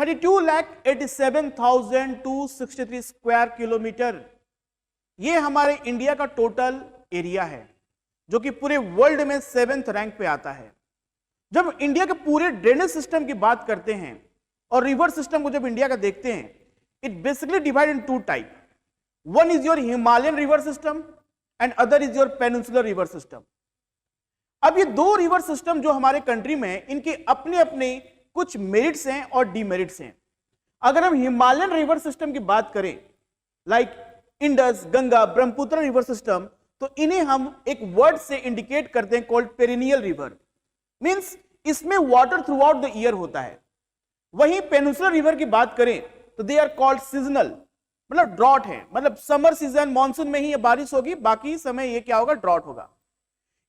32,87,263 square kilometre, ये हमारे India का टोटल एरिया है, जो कि पूरे वर्ल्ड में 7th रैंक पे आता है। जब इंडिया के पूरे ड्रेनेज सिस्टम की बात करते हैं और रिवर सिस्टम को जब इंडिया का देखते हैं, it basically divide in 2 type. One is your Himalayan river system and other is your peninsular river system. अब ये 2 रिवर सिस्टम जो हमारे कंट्री में है, इनके अपने अपने कुछ मेरिट्स हैं और डीमेरिट्स हैं। अगर हम हिमालयन रिवर सिस्टम की बात करें, like Indus, Ganga, Brahmaputra river system, तो इन्हें हम एक वर्ड से इंडिकेट करते हैं कॉल्ड पेरिनियल रिवर, मींस इसमें water through out the year होता है। वहीं पेनिनसुलर रिवर की बात करें तो दे आर कॉल्ड सीजनल, मतलब ड्रॉट है, मतलब समर सीजन मॉनसून में ही ये बारिश होगी, बाकी समय ये क्या होगा, ड्रॉट होगा।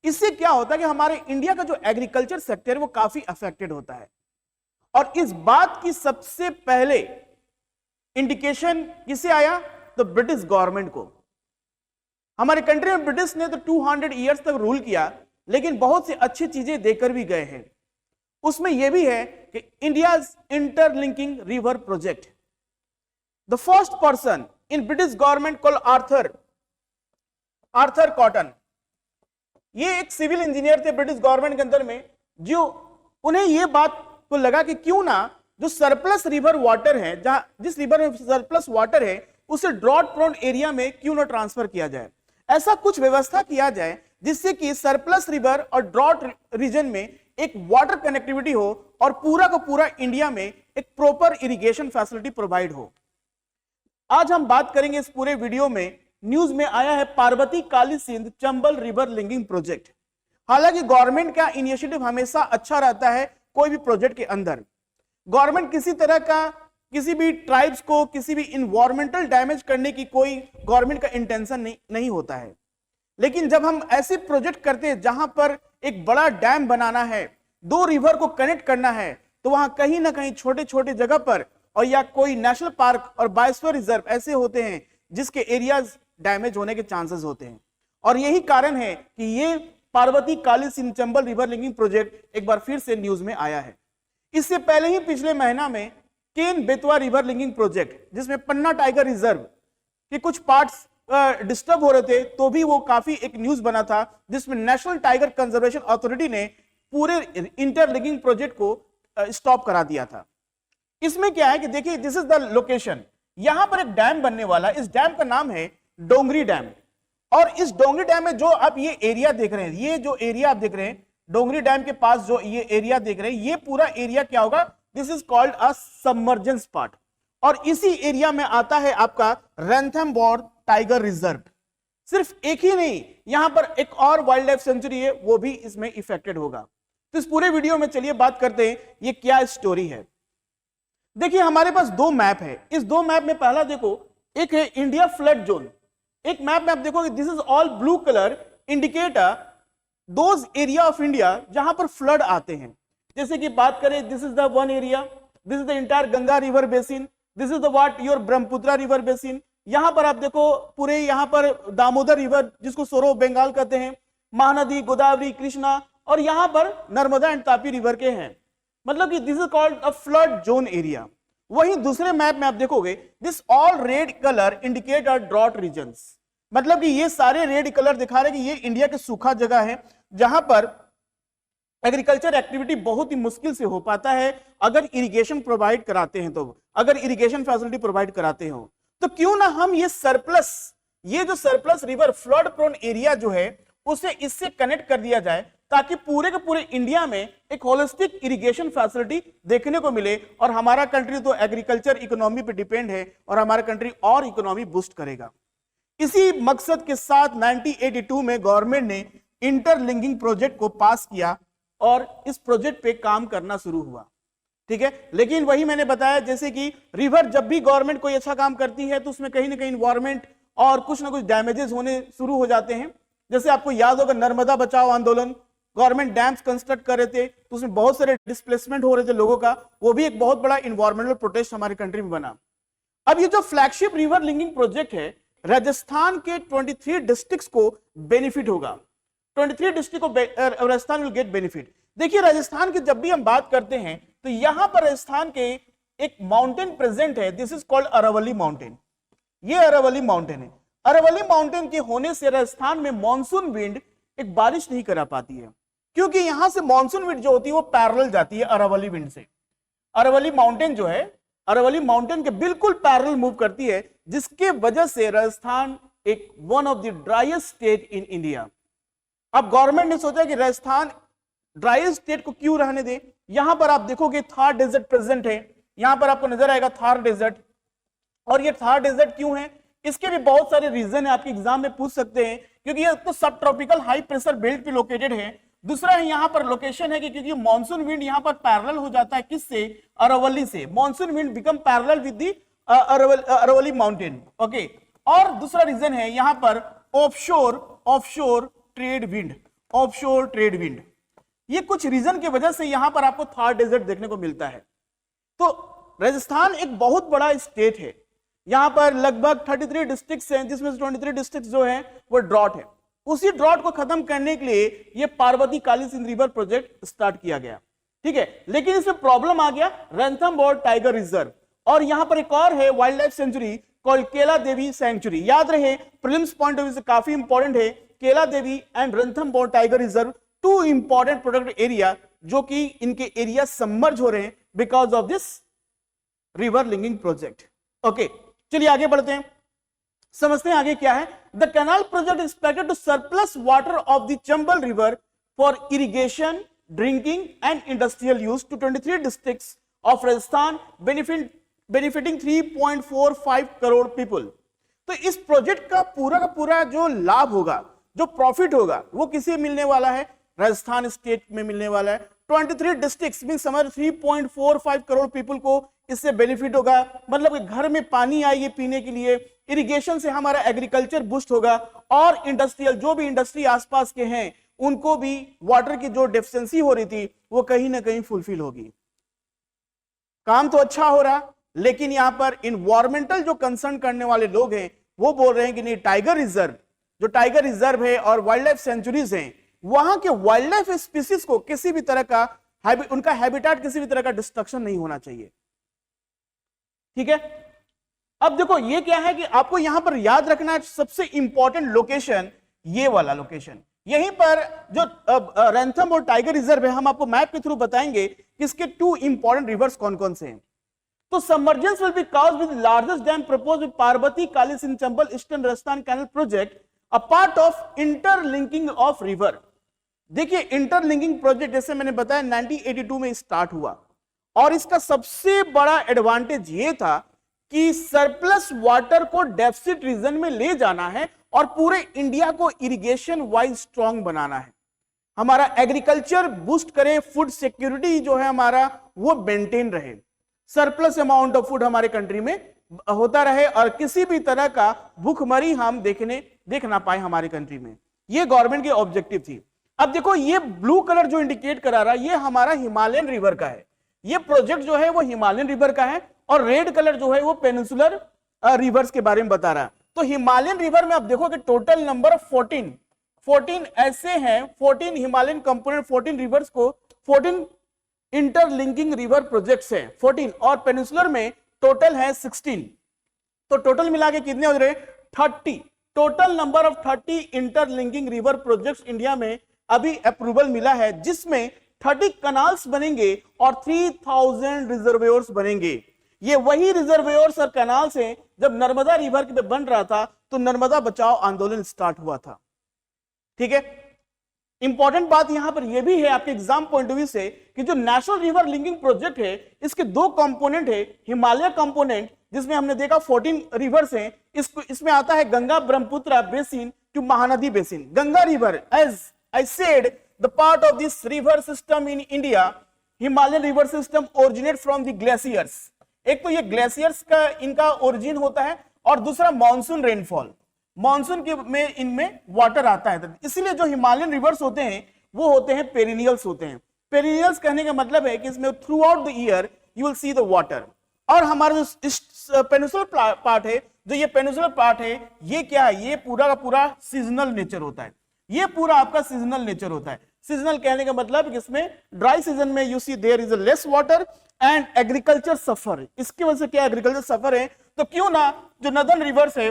इससे क्या होता है कि हमारे इंडिया का जो एग्रीकल्चर सेक्टर है वो काफी अफेक्टेड होता है। और इस बात की सबसे पहले इंडिकेशन किसे आया, तो ब्रिटिश गवर्नमेंट को। हमारे कंट्री में ब्रिटिश ने तो 200 ईयर्स तक रूल किया, लेकिन बहुत सी अच्छी चीजें देकर भी गए हैं। उसमें यह भी है कि India's interlinking river project, the first person in British government called Arthur cotton, ये एक सिविल इंजीनियर थे ब्रिटिश गवर्नमेंट के अंदर में, जो उन्हें यह बात को लगा कि क्यों ना जो सरप्लस रिवर वाटर है, जहां जिस रिवर में सरप्लस वाटर है, उसे ड्रॉट प्रोन एरिया में क्यों ना ट्रांसफर किया जाए। ऐसा कुछ व्यवस्था किया जाए जिससे कि सरप्लस रिवर और ड्रॉट रीजन में एक वाटर कनेक्टिविटी हो और पूरा का पूरा इंडिया में एक प्रॉपर इरिगेशन फैसिलिटी प्रोवाइड हो। आज हम बात करेंगे इस पूरे वीडियो में, न्यूज में आया है Parvati Kali Sindh Chambal river linking project. हालांकि गवर्नमेंट का इनिशिएटिव हमेशा अच्छा रहता है, कोई भी प्रोजेक्ट के अंदर गवर्नमेंट किसी तरह का किसी भी ट्राइब्स को किसी भी इन्वायरमेंटल डैमेज करने की कोई गवर्नमेंट का इंटेंशन नहीं होता है। लेकिन जब हम ऐसे प्रोजेक्ट करते हैं जहां पर एक बड़ा डैम बनाना है, 2 रिवर को कनेक्ट करना है, तो वहां कहीं ना कहीं छोटे छोटे जगह पर और या कोई नेशनल पार्क और बायोस्फीयर रिजर्व ऐसे होते हैं जिसके एरियाज डैमेज होने के चांसेस होते हैं। और यही कारण है कि ये Parvati Kali Sindh Chambal river linking project एक बार फिर से न्यूज में आया है। इससे पहले ही पिछले महीना में Ken Betwa river linking project, जिसमें पन्ना टाइगर रिजर्व के कुछ पार्ट्स डिस्टर्ब हो रहे थे, तो भी वो काफी एक न्यूज बना था, जिसमें नेशनल टाइगर कंजर्वेशन अथॉरिटी ने पूरे इंटरलिंकिंग प्रोजेक्ट को स्टॉप करा दिया था। इसमें क्या है कि देखिए, दिस इज द लोकेशन, यहां पर एक डैम बनने वाला, इस डैम का नाम है डोंगरी डैम। और इस डोंगरी डैम में जो आप ये एरिया देख रहे हैं, ये जो एरिया आप देख रहे हैं डोंगरी डैम के पास जो ये एरिया देख रहे हैं, ये पूरा एरिया क्या होगा, this is called a submergence part. और इसी एरिया में आता है आपका रैंथमबोर टाइगर रिजर्व। सिर्फ एक ही नहीं, यहां पर एक और वाइल्ड लाइफ सेंचुरी है, वो भी इसमें इफेक्टेड होगा। तो इस पूरे वीडियो में चलिए बात करते हैं ये क्या स्टोरी है। देखिए, हमारे पास 2 मैप है। इस 2 मैप में पहला देखो, एक है इंडिया फ्लड जोन। एक मैप में आप देखोगे this is all blue colour indicate those area of India जहां पर फ्लड आते हैं। जैसे कि बात करें, this is the one area, this is the entire Ganga river basin, this is the what your Brahmaputra river basin. यहां पर आप देखो पूरे यहां पर दामोदर रिवर, जिसको सोरो बंगाल कहते हैं, महानदी, गोदावरी, कृष्णा, और यहां पर नर्मदा एंड तापी रिवर के हैं। मतलब कि this is called a flood zone area. वहीं दूसरे मैप में आप देखोगे this all red colour indicate are drought regions. मतलब कि ये सारे रेड कलर दिखा रहे कि ये इंडिया के सूखा जगह है, जहां पर एग्रीकल्चर एक्टिविटी बहुत ही मुश्किल से हो पाता है अगर इरिगेशन प्रोवाइड कराते हैं, तो अगर इरिगेशन फैसिलिटी प्रोवाइड कराते हो, तो क्यों ना हम ये जो surplus river flood prone area जो है उसे इससे कनेक्ट कर दिया जाए, ताकि पूरे के पूरे इंडिया में एक होलिस्टिक इरिगेशन फैसिलिटी देखने को मिले। और हमारा कंट्री तो एग्रीकल्चर इकोनॉमी पे डिपेंड है और हमारा कंट्री और इकोनॉमी बूस्ट करेगा। इसी मकसद के साथ 1982 में गवर्नमेंट ने इंटरलिंकिंग प्रोजेक्ट को पास किया और इस प्रोजेक्ट पे काम करना शुरू हुआ। ठीक है, लेकिन वही मैंने बताया, जैसे कि रिवर जब भी गवर्नमेंट कोई अच्छा काम करती है तो उसमें कहीं ना कहीं इन्वायरमेंट और कुछ ना कुछ डैमेजेस होने शुरू हो जाते हैं। जैसे आपको याद होगा नर्मदा बचाओ आंदोलन, गवर्नमेंट डैम्स कंस्ट्रक्ट कर रहे थे तो उसमें बहुत सारे डिस्प्लेसमेंट हो रहे थे लोगों का, वो भी एक बहुत बड़ा इन्वायरमेंटल प्रोटेस्ट हमारे कंट्री में बना। अब ये जो फ्लैगशिप रिवर लिंकिंग प्रोजेक्ट है, राजस्थान के 23 डिस्ट्रिक्ट्स को बेनिफिट होगा। 23 डिस्ट्रिक्ट को राजस्थान विल गेट बेनिफिट। देखिए, राजस्थान की जब भी हम बात करते हैं तो यहां पर राजस्थान के एक माउंटेन प्रेजेंट है, this is called Aravalli mountain. ये अरावली माउंटेन है। अरावली माउंटेन के होने से राजस्थान में मॉनसून विंड एक बारिश नहीं करा पाती है, क्योंकि यहां से मॉनसून विंड जो होती है वो पैरेलल जाती है अरावली विंड से। अरावली माउंटेन जो है, अरावली माउंटेन के बिल्कुल पैरेलल मूव करती है, जिसके वजह से राजस्थान एक one of the driest state in India. अब गवर्नमेंट ने सोचा कि राजस्थान ड्राइएस्ट स्टेट को क्यों रहने दे। यहां पर आप देखोगे थार डेजर्ट प्रेजेंट है, यहां पर आपको नजर आएगा थार डेजर्ट। और ये थार डेजर्ट क्यों है, इसके भी बहुत सारे रीजन है, आपके एग्जाम में पूछ सकते हैं, क्योंकि ये तो सब ट्रॉपिकल हाई प्रेशर बेल्ट पे लोकेटेड है। दूसरा है यहाँ पर लोकेशन है कि क्योंकि मॉनसून विंड यहाँ पर पैरेलल हो जाता है किससे, अरावली से। Monsoon wind become parallel with the Aravalli mountain. Okay, और दूसरा रीजन है यहाँ पर offshore trade wind, offshore trade wind. ये कुछ रीजन की वजह से यहां पर आपको थार डेजर्ट देखने को मिलता है। तो राजस्थान एक बहुत बड़ा स्टेट है, यहां पर लगभग 33 डिस्ट्रिक्ट्स हैं, जिसमें से 23 डिस्ट्रिक्ट्स जो हैं वो ड्रॉट है। उसी ड्रॉट को खत्म करने के लिए ये Parvati Kali Sindh river project start किया गया, ठीक है। लेकिन इसमें प्रॉब्लम आ गया, रणथंभौर टाइगर रिजर्व, और यहां पर एक और है वाइल्ड लाइफ सेंचुरी कॉल्ड केला देवी सेंचुरी। याद रहे, प्रीलिम्स पॉइंट ऑफ व्यू से काफी इंपॉर्टेंट है, Kela Devi and Ranthambore tiger reserve, two important protected area, जो कि इनके एरिया सबमर्ज हो रहे हैं because of this river linking project. Okay, चलिए आगे बढ़ते हैं, समझते हैं आगे क्या है। The canal project expected to surplus water of the Chambal river for irrigation, drinking and industrial use to 23 districts of Rajasthan, benefiting 3.45 crore people. तो इस प्रोजेक्ट का पूरा जो लाभ होगा, जो प्रॉफिट होगा, वो किसे मिलने वाला है, राजस्थान स्टेट में मिलने वाला है। 23 डिस्ट्रिक्ट्स मीन समझ 3.45 करोड़ पीपल को इससे बेनिफिट होगा। मतलब कि घर में पानी आएगी पीने के लिए, इरिगेशन से हमारा एग्रीकल्चर बूस्ट होगा, और इंडस्ट्रियल जो भी इंडस्ट्री आसपास के हैं उनको भी वाटर की जो डेफिशिएंसी हो रही थी वो कहीं ना कहीं फुलफिल होगी। काम तो अच्छा हो रहा, लेकिन यहां पर इन्वायरमेंटल जो कंसर्न करने वाले लोग हैं वो बोल रहे हैं कि नहीं, टाइगर रिजर्व, जो टाइगर रिजर्व है और वाइल्ड लाइफ सेंचुरीज हैं, वहां के वाइल्ड लाइफ स्पीसीज को किसी भी तरह का उनका हैबिटेट किसी भी तरह का डिस्ट्रक्शन नहीं होना चाहिए, ठीक है। अब देखो ये क्या है कि आपको यहां पर याद रखना है, सबसे इंपॉर्टेंट लोकेशन ये वाला लोकेशन, यहीं पर जो रणथंभौर और टाइगर रिजर्व है, हम आपको मैप के थ्रू बताएंगे कि इसके 2 इंपॉर्टेंट रिवर्स कौन कौन से हैं। तो submergence will be caused with largest dam proposed with Parvati Kali Sindh Chambal Eastern Rajasthan Canal Project, a part of interlinking of river। देखिए इंटरलिंकिंग प्रोजेक्ट जैसे मैंने बताया 1982 में स्टार्ट हुआ, और इसका सबसे बड़ा एडवांटेज ये था कि सरप्लस वाटर को डेफिसिट रीजन में ले जाना है और पूरे इंडिया को इरिगेशन वाइज स्ट्रांग बनाना है, हमारा एग्रीकल्चर बूस्ट करें, फूड सिक्योरिटी जो है हमारा वो मेंटेन रहे, सरप्लस अमाउंट ऑफ फूड हमारे कंट्री में होता रहे, और किसी भी तरह का भूखमरी हम देख ना पाए हमारे कंट्री में। ये गवर्नमेंट की ऑब्जेक्टिव थी। अब देखो ये ब्लू कलर जो इंडिकेट करा रहा है ये हमारा हिमालयन रिवर का है, ये प्रोजेक्ट जो है वो हिमालयन रिवर का है, और रेड कलर जो है वो पेनिनसुलर रिवर्स के बारे में बता रहा है। तो हिमालयन रिवर में आप देखो कि टोटल नंबर ऑफ 14 ऐसे हैं, 14 हिमालयन कंपोनेंट 14 रिवर्स को 14 इंटरलिंकिंग रिवर प्रोजेक्ट्स हैं 14, और पेनिनसुलर में टोटल है 16। तो टोटल मिला के कितने हो रहे, 30। Total number of 30 interlinking river projects India में अभी अप्रूवल मिला है, जिसमें 30 कनाल्स बनेंगे और 3000 रिजर्वेयर्स बनेंगे। ये वही रिजर्वेयर्स और कनाल्स हैं जब नर्मदा रिवर पे बन रहा था तो नर्मदा बचाओ आंदोलन स्टार्ट हुआ था, ठीक है। इंपॉर्टेंट बात यहां पर यह भी है आपके एग्जाम पॉइंट ऑफ व्यू से कि जो नेशनल रिवर लिंकिंग प्रोजेक्ट है इसके 2 कंपोनेंट है, हिमालय कंपोनेंट जिसमें हमने देखा 14 रिवर्स हैं, इसमें आता है Ganga Brahmaputra basin to Mahanadi basin. Ganga river, as I said, the part of this river system in India, Himalayan river system originate from the glaciers. एक तो ये ग्लेशियर्स का इनका ओरिजिन होता है, और दूसरा मानसून रेनफॉल, मानसून के में इनमें वाटर आता है, इसीलिए जो हिमालयन रिवर्स होते हैं वो होते हैं पेरिनियल्स होते हैं। पेरिनियल्स कहने का मतलब है कि इसमें through out the year you will see the water. और हमारा जो पेनिनसुलर पार्ट है, जो ये पेनिनसुलर पार्ट है, ये क्या है, ये पूरा का पूरा सीजनल नेचर होता है, ये पूरा आपका सीजनल नेचर होता है। सीजनल कहने का मतलब कि इसमें ड्राई सीजन में you see there is a less water and agriculture suffer. इसकी वजह से क्या एग्रीकल्चर सफर है, तो क्यों ना जो नदर्न रिवर्स है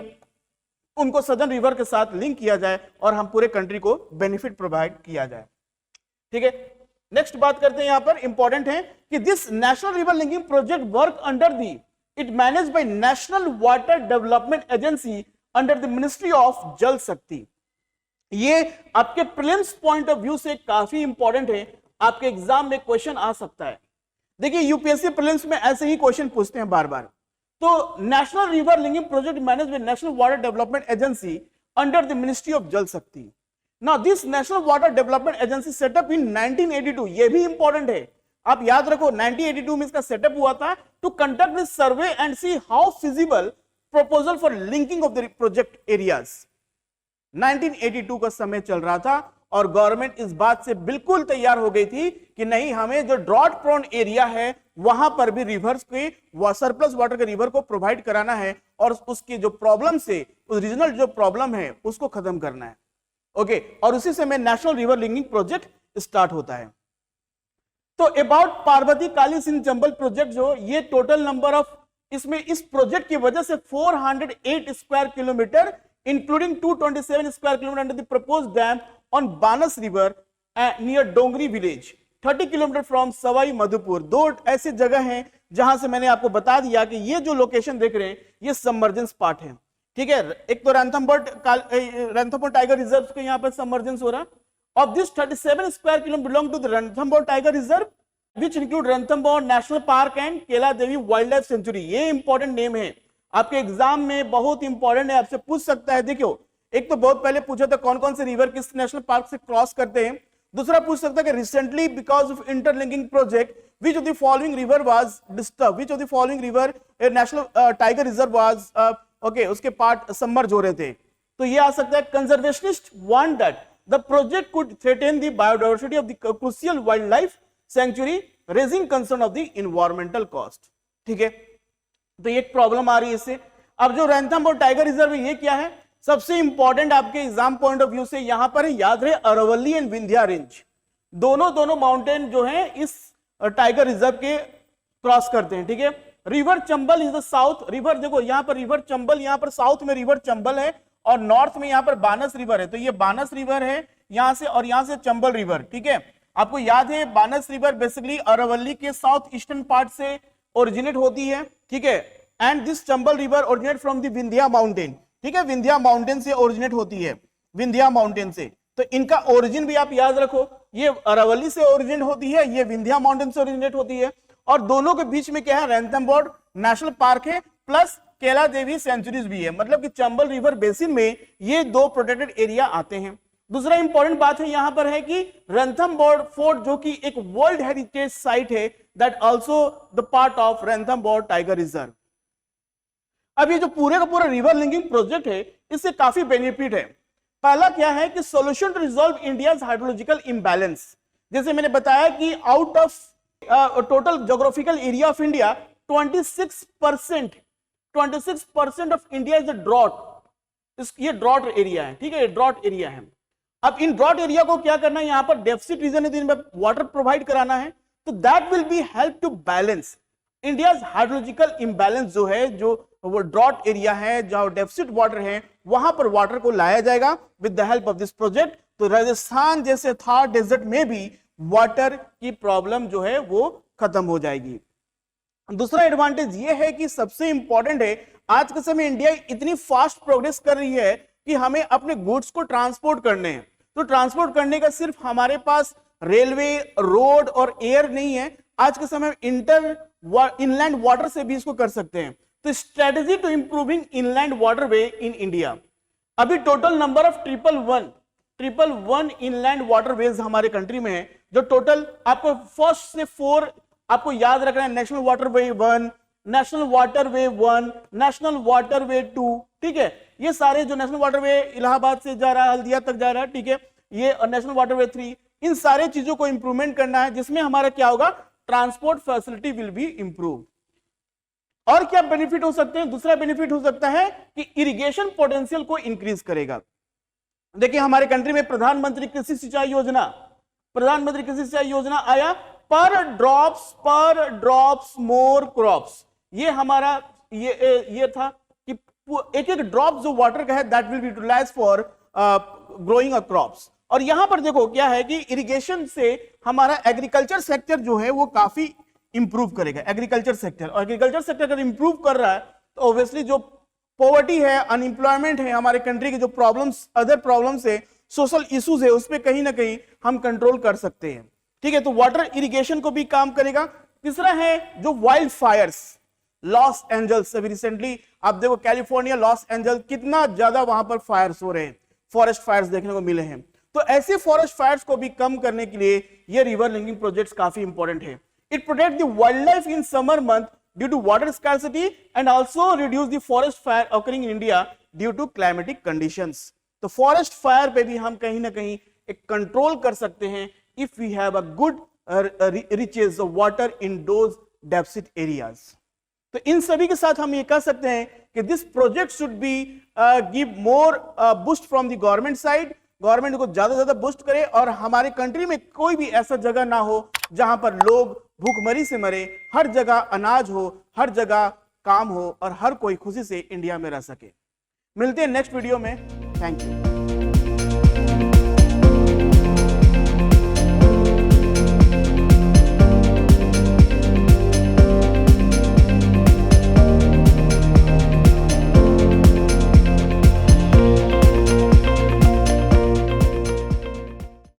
उनको सदर्न रिवर के साथ लिंक किया जाए और हम पूरे कंट्री को बेनिफिट प्रोवाइड किया जाए। ठीक है, नेक्स्ट बात करते हैं, यहां पर इंपॉर्टेंट है कि this national river linking project work under the it manage by national water development agency under the ministry of Jal शक्ति। ये आपके प्रीलिम्स पॉइंट ऑफ व्यू से काफी इंपॉर्टेंट है, आपके एग्जाम में क्वेश्चन आ सकता है। देखिए यूपीएससी प्रीलिम्स में ऐसे ही क्वेश्चन पूछते हैं बार बार। तो national river linking project manage by national water development agency under the ministry of Jal Shakti. Now this national water development agency set up in 1982, ये भी इंपॉर्टेंट है, आप याद रखो 1982 में इसका सेटअप हुआ था to conduct this survey and see how feasible proposal for linking of the project areas. 1982 का समय चल रहा था और गवर्नमेंट इस बात से बिल्कुल तैयार हो गई थी कि नहीं, हमें जो ड्रॉट प्रोन एरिया है वहां पर भी रिवर्स के सरप्लस वाटर के रिवर को प्रोवाइड कराना है और उसकी जो प्रॉब्लम से उस रीजनल जो प्रॉब्लम है उसको खत्म करना है। ओके, और उसी समय national river linking project start होता है। तो अबाउट पार्वती काली सिंध चंबल प्रोजेक्ट जो ये टोटल नंबर ऑफ इसमें इस प्रोजेक्ट की वजह से 408 square kilometre including 227 square kilometre under the proposed dam on Banas river near Dongri village 30 kilometre from Sawai Madhopur. दो ऐसे जगह हैं जहां से मैंने आपको बता दिया कि ये जो लोकेशन देख रहे हैं ये सबमर्जेंस पार्ट है। ठीक है, एक तो रैंथमबोर टाइगर रिजर्व के यहाँ पर सबमर्जेंस हो रहा। Of this 37 square kilometre belong to the Ranthambore tiger reserve which include Ranthambore national park and Kela Devi wildlife sanctuary. ये इंपॉर्टेंट नेम है, आपके एग्जाम में बहुत इंपॉर्टेंट है, आपसे पूछ सकता है। देखियो, एक तो बहुत पहले पूछा था कौन कौन से रिवर किस नेशनल पार्क से क्रॉस करते हैं। दूसरा पूछ सकता है कि recently because of interlinking project which of the following river was disturb, which of the following river national tiger reserve was okay उसके पार्ट सबमर्ज हो रहे थे। तो ये आ सकता है conservationist want that the project could threaten the biodiversity of the crucial wild life sanctuary raising concern of the environmental cost. ठीक है, तो ये एक प्रॉब्लम आ रही है इससे। अब जो रैंथमबोर टाइगर रिजर्व है ये क्या है, सबसे इंपॉर्टेंट आपके एग्जाम पॉइंट ऑफ व्यू से यहां पर है, याद रहे अरावली एंड विंध्या रेंज दोनों माउंटेन जो है इस टाइगर रिजर्व के क्रॉस करते हैं। ठीक है, river Chambal is the south river, देखो यहां पर रिवर चंबल, यहां पर साउथ में रिवर चंबल है और नॉर्थ में यहां पर बानस रिवर है। तो ये बानस रिवर है यहां से और यहां से चंबल रिवर। ठीक है, आपको याद है बानस रिवर बेसिकली अरावली के साउथ ईस्टर्न पार्ट से ओरिजिनेट होती है। ठीक है, and this Chambal river originate from the Vindhya mountain. ठीक है, विंध्या माउंटेन से ओरिजिनेट होती है, विंध्या माउंटेन से। तो इनका ओरिजिन भी आप याद रखो, ये अरावली से ओरिजिनेट होती है, ये विंध्या माउंटेन से ओरिजिनेट होती है और दोनों के बीच में क्या है, रैंथमबोर नेशनल पार्क है प्लस केला देवी सेंचुरीज भी है। मतलब कि चंबल रिवर बेसिन में ये दो प्रोटेक्टेड एरिया आते हैं। दूसरा इंपॉर्टेंट बात है यहां पर है कि रैंथमबोर फोर्ट जो कि एक वर्ल्ड हेरिटेज साइट है, that also the part of Ranthambore tiger reserve. अब ये जो पूरे का पूरा रिवर लिंकिंग प्रोजेक्ट है इससे काफी बेनिफिट है। पहला क्या है कि solution to resolve India's hydrological imbalance. जैसे मैंने बताया कि out of total geographical area of India 26% of India is a drought. ये ड्रॉट एरिया है। ठीक है, ये ड्रॉट एरिया है। अब इन ड्रॉट एरिया को क्या करना है, यहां पर डेफिसिट रीजन है, इनमें वाटर प्रोवाइड कराना है, तो that will be help to balance India's hydrological imbalance जो है, जो वो ड्रॉट एरिया है जहां डेफिसिट वाटर है वहां पर वाटर को लाया जाएगा with the help of this project. तो राजस्थान जैसे थार डेजर्ट में भी वाटर की प्रॉब्लम जो है वो खत्म हो जाएगी। दूसरा एडवांटेज ये है कि सबसे इंपॉर्टेंट है, आज के समय इंडिया इतनी फास्ट प्रोग्रेस कर रही है कि हमें अपने गुड्स को ट्रांसपोर्ट करने हैं। तो ट्रांसपोर्ट करने का सिर्फ हमारे पास रेलवे, रोड और एयर नहीं है, आज के समय इनलैंड वाटर से भी इसको कर सकते हैं। तो strategy to improving inland waterway in India, अभी total number of 111 inland waterways हमारे कंट्री में है, जो टोटल आपको फर्स्ट से 4 आपको याद रखना है, national waterway 1, national waterway 1, national waterway 2। ठीक है, ये सारे जो नेशनल वाटरवे इलाहाबाद से जा रहा है, हल्दिया तक जा रहा है। ठीक है, ये नेशनल वाटरवे 3, इन सारे चीजों को इंप्रूवमेंट करना है, जिसमें हमारा क्या होगा, transport facility will be improve. और क्या बेनिफिट हो सकते हैं, दूसरा बेनिफिट हो सकता है कि इरिगेशन पोटेंशियल को इंक्रीज करेगा। देखिए हमारे कंट्री में प्रधानमंत्री कृषि सिंचाई योजना प्रधानमंत्री कृषि सिंचाई योजना आया, पर ड्रॉप्स मोर क्रॉप्स, ये हमारा ये था कि एक एक ड्रॉप जो वाटर का है that will be utilised for growing a crops. और यहां पर देखो क्या है कि इरिगेशन से हमारा एग्रीकल्चर सेक्टर जो है वो काफी इंप्रूव करेगा। एग्रीकल्चर सेक्टर, और एग्रीकल्चर सेक्टर अगर इंप्रूव कर रहा है तो ऑब्वियसली जो पॉवर्टी है, अनएम्प्लॉयमेंट है, हमारे कंट्री की जो प्रॉब्लम्स, अदर प्रॉब्लम्स है, सोशल इश्यूज है, उस पर कहीं ना कहीं हम कंट्रोल कर सकते हैं। ठीक है, तो वाटर इरिगेशन को भी काम करेगा। तीसरा है जो वाइल्ड फायर्स, लॉस एंजल्स, अभी रिसेंटली आप देखो कैलिफोर्निया, लॉस एंजल्स, कितना ज्यादा वहां पर फायर्स हो रहे हैं, फॉरेस्ट फायर्स देखने को मिले हैं। तो ऐसे फॉरेस्ट फायर्स को भी कम करने के लिए ये रिवर लिंकिंग प्रोजेक्ट्स काफी इंपॉर्टेंट है। It protect the wildlife in summer month due to water scarcity and also reduce the forest fire occurring in India due to climatic conditions. तो forest fire पे भी हम कहीं ना कहीं एक कंट्रोल कर सकते हैं if we have a good riches of water in those deficit areas. तो इन सभी के साथ हम ये कह सकते हैं कि this project should be give more boost from the government side, government को ज्यादा से ज्यादा बूस्ट करे और हमारे कंट्री में कोई भी ऐसा जगह ना हो जहां पर लोग भूखमरी से मरे, हर जगह अनाज हो, हर जगह काम हो और हर कोई खुशी से इंडिया में रह सके। मिलते हैं नेक्स्ट वीडियो में। Thank you.